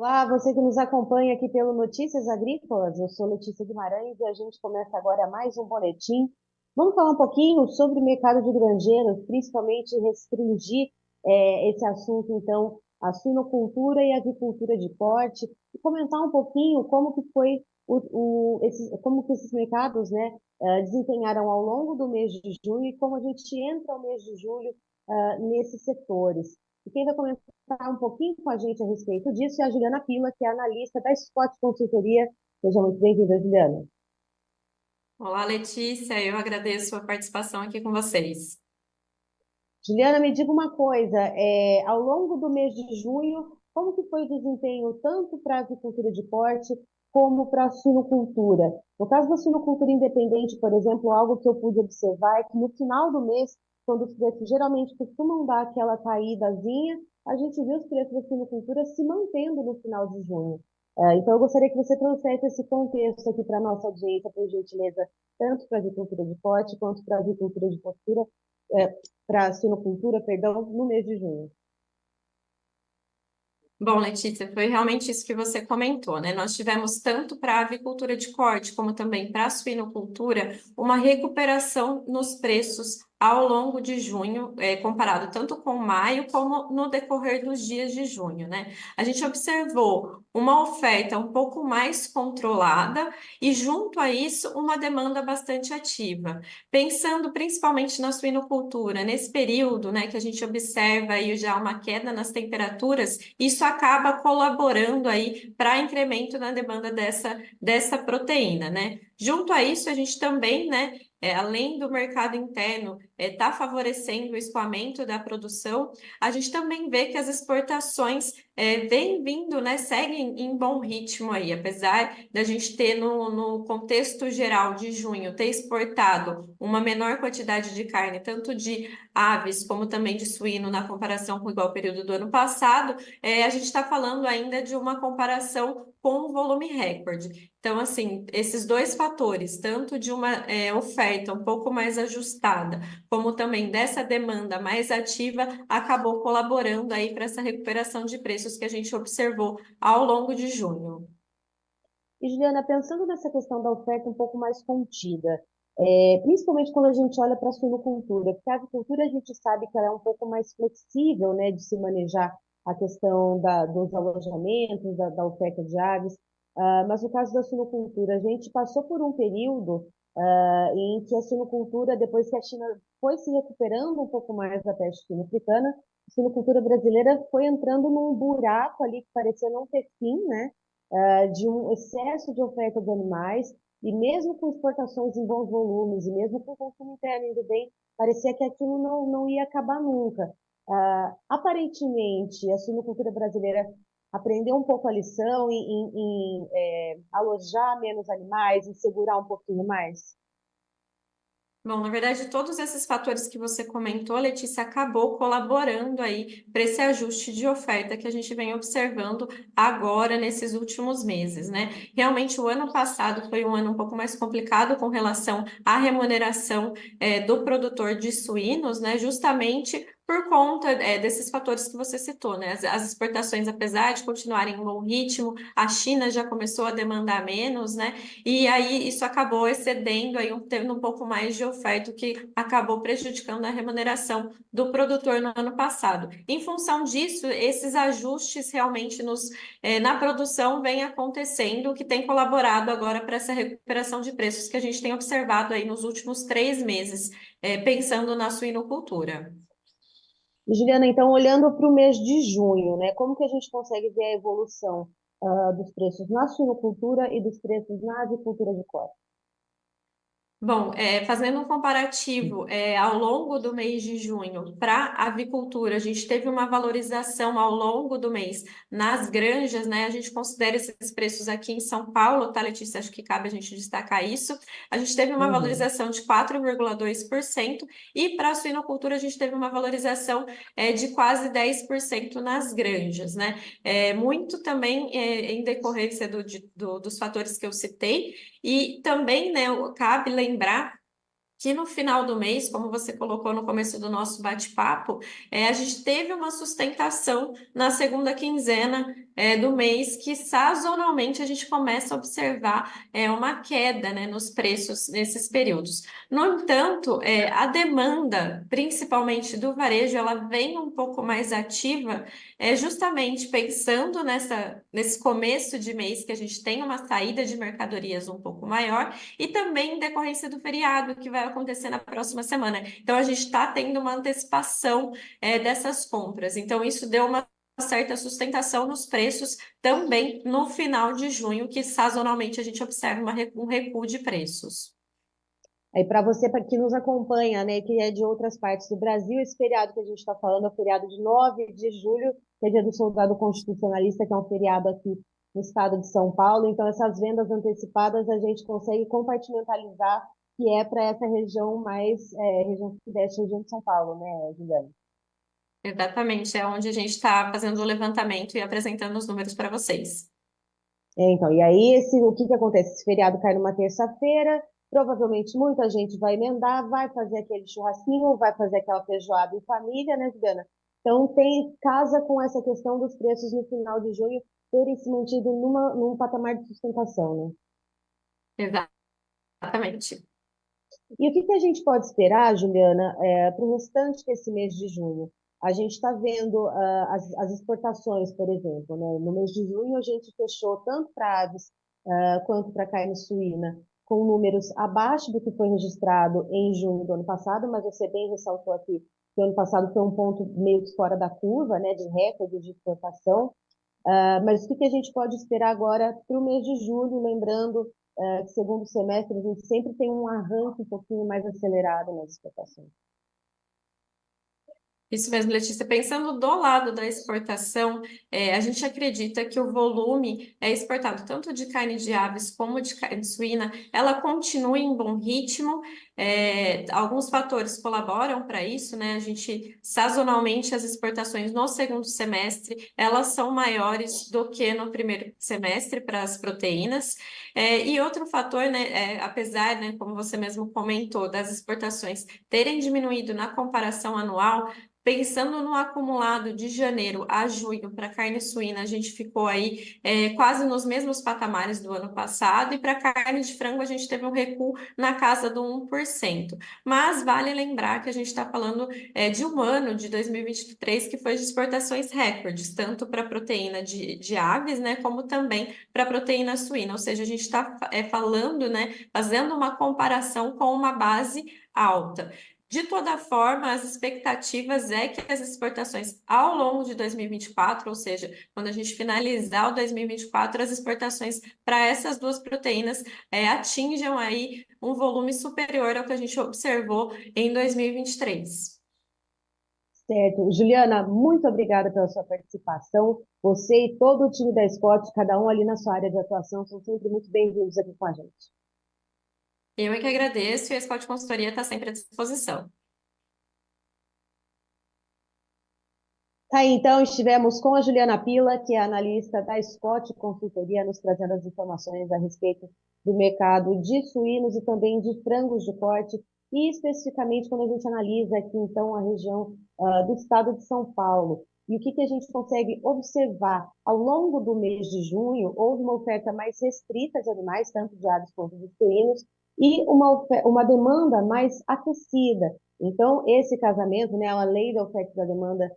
Olá, você que nos acompanha aqui pelo Notícias Agrícolas, eu sou Letícia Guimarães e a gente começa agora mais um boletim. Vamos falar um pouquinho sobre o mercado de granjeiros, principalmente restringir esse assunto, então, a suinocultura e a avicultura de corte, e comentar um pouquinho como que foi como que esses mercados, né, desempenharam ao longo do mês de junho e como a gente entra no mês de julho, nesses setores. E quem vai comentar um pouquinho com a gente a respeito disso é a Juliana Pila, que é analista da Scott Consultoria. Seja muito bem-vinda, Juliana. Olá, Letícia, eu agradeço a participação aqui com vocês. Juliana, me diga uma coisa, ao longo do mês de junho, como que foi o desempenho tanto para a avicultura de corte como para a suinocultura? No caso da suinocultura independente, por exemplo, algo que eu pude observar é que no final do mês, quando os preços geralmente costumam dar aquela caídazinha, a gente viu os preços da suinocultura se mantendo no final de junho. Então, eu gostaria que você trouxesse esse contexto aqui para a nossa audiência, por gentileza, tanto para a avicultura de corte quanto para a avicultura de postura, para a suinocultura, perdão, no mês de junho. Bom, Letícia, foi realmente isso que você comentou, né? Nós tivemos tanto para a avicultura de corte como também para a suinocultura uma recuperação nos preços ao longo de junho, comparado tanto com maio como no decorrer dos dias de junho, né? A gente observou uma oferta um pouco mais controlada e, junto a isso, uma demanda bastante ativa. Pensando principalmente na suinocultura, nesse período, né, que a gente observa aí já uma queda nas temperaturas, isso acaba colaborando aí para incremento na demanda dessa proteína, né? Junto a isso, a gente também, né, além do mercado interno tá favorecendo o escoamento da produção, a gente também vê que as exportações vêm vindo, né, seguem em bom ritmo aí, apesar da gente ter no contexto geral de junho, ter exportado uma menor quantidade de carne, tanto de aves como também de suíno, na comparação com o igual período do ano passado, a gente está falando ainda de uma comparação com o volume recorde. Então, assim, esses dois fatores, tanto de uma oferta um pouco mais ajustada, como também dessa demanda mais ativa, acabou colaborando aí para essa recuperação de preços que a gente observou ao longo de junho. E, Juliana, pensando nessa questão da oferta um pouco mais contida, principalmente quando a gente olha para a suinocultura, porque a avicultura a gente sabe que ela é um pouco mais flexível, né, de se manejar a questão dos alojamentos, da oferta de aves, mas no caso da suinocultura, a gente passou por um período em que a suinocultura, depois que a China foi se recuperando um pouco mais da peste suína africana, a suinocultura brasileira foi entrando num buraco ali que parecia não ter fim, né? De um excesso de oferta de animais, e mesmo com exportações em bons volumes, e mesmo com o consumo interno indo bem, parecia que aquilo não ia acabar nunca. Aparentemente, a suinocultura brasileira aprendeu um pouco a lição em alojar menos animais, em segurar um pouquinho mais. Bom, na verdade, todos esses fatores que você comentou, Letícia, acabou colaborando aí para esse ajuste de oferta que a gente vem observando agora nesses últimos meses, né? Realmente, o ano passado foi um ano um pouco mais complicado com relação à remuneração do produtor de suínos, né? Justamente por conta desses fatores que você citou, né? As exportações, apesar de continuarem em bom ritmo, a China já começou a demandar menos, né? E aí isso acabou excedendo aí tendo um pouco mais de oferta, o que acabou prejudicando a remuneração do produtor no ano passado. Em função disso, esses ajustes realmente na produção vêm acontecendo, o que tem colaborado agora para essa recuperação de preços que a gente tem observado aí nos últimos 3 meses, pensando na suinocultura. E, Juliana, então, olhando para o mês de junho, né, como que a gente consegue ver a evolução dos preços na suinocultura e dos preços na avicultura de corte? Bom, fazendo um comparativo, ao longo do mês de junho, para a avicultura, a gente teve uma valorização ao longo do mês nas granjas, né? A gente considera esses preços aqui em São Paulo, tá, Letícia? Acho que cabe a gente destacar isso. A gente teve uma Uhum. valorização de 4,2% e para a suinocultura a gente teve uma valorização de quase 10% nas granjas, né? Muito também em decorrência dos fatores que eu citei. E também, né, cabe lembrar que no final do mês, como você colocou no começo do nosso bate-papo, a gente teve uma sustentação na segunda quinzena do mês, que sazonalmente a gente começa a observar uma queda, né, nos preços nesses períodos. No entanto, a demanda, principalmente do varejo, ela vem um pouco mais ativa, justamente pensando nesse começo de mês que a gente tem uma saída de mercadorias um pouco maior e também em decorrência do feriado que vai acontecer na próxima semana. Então, a gente está tendo uma antecipação dessas compras. Então, isso deu uma certa sustentação nos preços também no final de junho, que sazonalmente a gente observa um recuo de preços. Aí, para você que nos acompanha, né, que é de outras partes do Brasil, esse feriado que a gente está falando é o feriado de 9 de julho, que é dia do Soldado Constitucionalista, que é um feriado aqui no estado de São Paulo. Então, essas vendas antecipadas a gente consegue compartimentalizar, que é para essa região mais, região sudeste, região de São Paulo, né, Juliana? Exatamente, é onde a gente está fazendo o levantamento e apresentando os números para vocês. Então, e aí o que que acontece? Esse feriado cai numa terça-feira, provavelmente muita gente vai emendar, vai fazer aquele churrasquinho, vai fazer aquela feijoada em família, né, Juliana? Então, casa com essa questão dos preços no final de junho terem se mantido num patamar de sustentação, né? Exatamente. E o que que a gente pode esperar, Juliana, para o restante desse mês de junho? A gente está vendo as exportações, por exemplo, né? No mês de junho a gente fechou tanto para aves quanto para carne suína com números abaixo do que foi registrado em junho do ano passado, mas você bem ressaltou aqui que o ano passado foi um ponto meio que fora da curva, né, de recorde de exportação. Mas o que que a gente pode esperar agora para o mês de julho, lembrando que segundo semestre a gente sempre tem um arranque um pouquinho mais acelerado nas exportações. Isso mesmo, Letícia. Pensando do lado da exportação, a gente acredita que o volume exportado tanto de carne de aves como de carne suína, ela continua em bom ritmo. Alguns fatores colaboram para isso, né? A gente, sazonalmente, as exportações no segundo semestre, elas são maiores do que no primeiro semestre para as proteínas. E outro fator, né, apesar, né, como você mesmo comentou, das exportações terem diminuído na comparação anual, pensando no acumulado de janeiro a junho para carne suína, a gente ficou aí quase nos mesmos patamares do ano passado, e para carne de frango a gente teve um recuo na casa do 1%. Mas vale lembrar que a gente está falando de um ano de 2023 que foi de exportações recordes, tanto para proteína de aves, né, como também para proteína suína. Ou seja, a gente está falando, né, fazendo uma comparação com uma base alta. De toda forma, as expectativas é que as exportações ao longo de 2024, ou seja, quando a gente finalizar o 2024, as exportações para essas duas proteínas atinjam aí um volume superior ao que a gente observou em 2023. Certo. Juliana, muito obrigada pela sua participação. Você e todo o time da Scott, cada um ali na sua área de atuação, são sempre muito bem-vindos aqui com a gente. Eu é que agradeço e a Scott Consultoria está sempre à disposição. Tá aí, então, estivemos com a Juliana Pila, que é analista da Scott Consultoria, nos trazendo as informações a respeito do mercado de suínos e também de frangos de corte, e especificamente quando a gente analisa aqui, então, a região do estado de São Paulo. E o que que a gente consegue observar ao longo do mês de junho, houve uma oferta mais restrita de animais, tanto de aves quanto de suínos, e uma demanda mais aquecida. Então, esse casamento, né, a lei da oferta e da demanda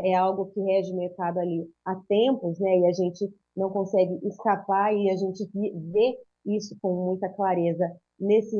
é algo que rege o mercado ali há tempos, né? E a gente não consegue escapar e a gente vê isso com muita clareza nesse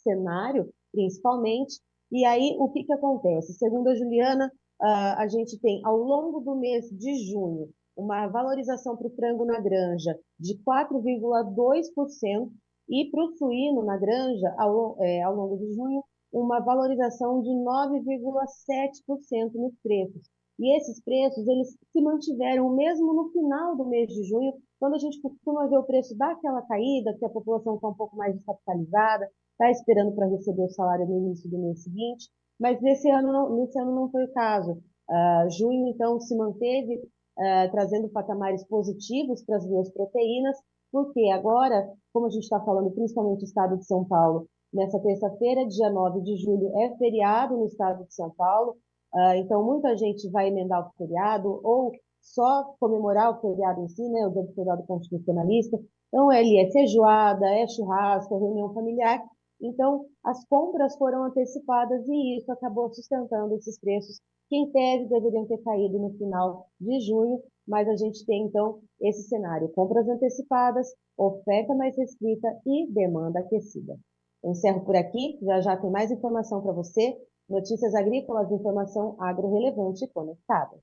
cenário, principalmente. E aí, o que que acontece? Segundo a Juliana, a gente tem, ao longo do mês de junho, uma valorização para o frango na granja de 4,2% e para o suíno na granja, ao longo de junho, uma valorização de 9,7% nos preços. E esses preços, eles se mantiveram mesmo no final do mês de junho, quando a gente costuma ver o preço dar aquela caída, que a população está um pouco mais descapitalizada, está esperando para receber o salário no início do mês seguinte, mas nesse ano não foi o caso. Junho, então, se manteve trazendo patamares positivos para as duas proteínas, porque agora, como a gente está falando, principalmente o estado de São Paulo, Nessa terça-feira, dia 9 de julho, é feriado no estado de São Paulo, então muita gente vai emendar o feriado ou só comemorar o feriado em si, né, o dia do feriado constitucionalista. Então, ali é feijoada, é churrasco, é reunião familiar. Então, as compras foram antecipadas e isso acabou sustentando esses preços que, em tese, deveriam ter caído no final de junho, mas a gente tem, então, esse cenário: compras antecipadas, oferta mais restrita e demanda aquecida. Eu encerro por aqui, já já tem mais informação para você. Notícias agrícolas, informação agro relevante e conectada.